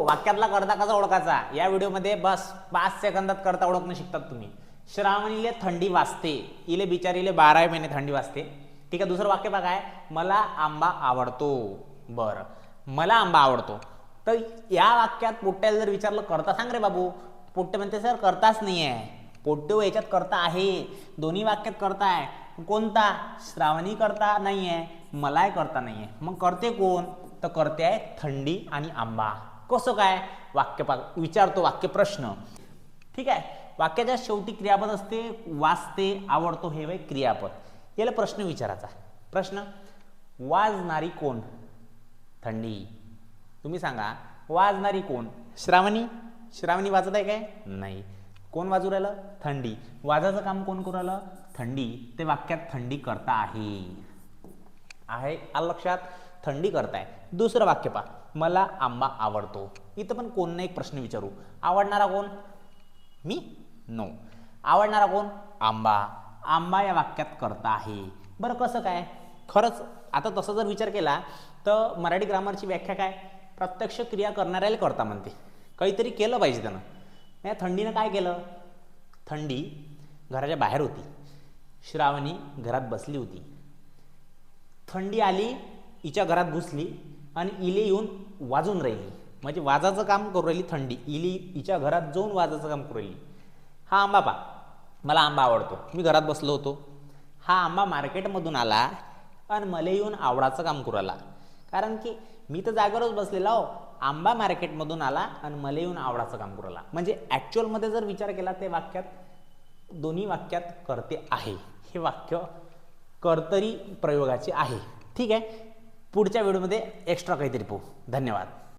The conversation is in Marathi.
वाक्यातला कर्ता कसा ओळखायचा या व्हिडिओमध्ये बस 5 सेकंदात कर्ता ओळखणं शिकतात तुम्ही. श्रावणीले थंडी वाजते, इले बिचारीले 12 महिने थंडी वाजते. ठीक आहे. दुसरं वाक्य बघा, मला आंबा आवडतो. बरं, मला आंबा आवडतो. तर या वाक्यात पोट्ट्याला जर विचारलं कर्ता सांग रे बाबू, पोट्टे म्हणते सर कर्ताच नाही आहे. पोट्टे याच्यात कर्ता आहे, दोन्ही वाक्यात कर्ता आहे. कोणता? श्रावणी कर्ता नाही आहे, मलाही कर्ता नाही आहे. मग करते कोण? तर करते आहे थंडी आणि आंबा. कसं काय? वाक्य विचारतो, वाक्य प्रश्न. ठीक आहे. वाक्याच्या शेवटी क्रियापद असते, वाजते, आवडतो हे वय क्रियापद. याला प्रश्न विचारायचा. प्रश्न, वाजणारी कोण? थंडी. तुम्ही सांगा वाजणारी कोण? श्रावणी. श्रावणी वाजत आहे काय? नाही. कोण वाजू राहिलं? थंडी. वाजाचं काम कोण करू राहिलं? थंडी. ते वाक्यात थंडी करता आहे. आलं लक्षात? थंडी करताय. दुसरं वाक्य पहा, मला आंबा आवडतो. इथं पण कोण ना एक प्रश्न विचारू. आवडणारा कोण? मी? नो. आवडणारा कोण? आंबा. आंबा या वाक्यात करता आहे. बरं कसं काय? खरंच आता तसं जर विचार केला तर मराठी ग्रामरची व्याख्या काय? प्रत्यक्ष क्रिया करणाऱ्याला करता म्हणते. काहीतरी केलं पाहिजे त्यानं. या थंडीनं काय केलं? थंडी घराच्या बाहेर होती, श्रावणी घरात बसली होती. थंडी आली, हिच्या घरात घुसली आणि इले येऊन वाजून राहिली. म्हणजे वाजाचं काम करू राहिली थंडी. हिच्या घरात जाऊन वाजाचं काम करू राहिली. हा आंबा पा, मला आंबा आवडतो. मी घरात बसलो होतो. हा आंबा मार्केटमधून आला आणि मला येऊन आवडाचं काम करू आला. कारण की मी तर जागेवरच बसलेला हो. आंबा मार्केटमधून आला आणि मला येऊन आवडाचं काम करू आला. म्हणजे ॲक्च्युअलमध्ये जर विचार केला ते वाक्यात, दोन्ही वाक्यात करते आहे. हे वाक्य कर्तरी प्रयोगाचे आहे. ठीक आहे. पुढच्या व्हिडिओमध्ये एक्स्ट्रा काहीतरी पाहू. धन्यवाद.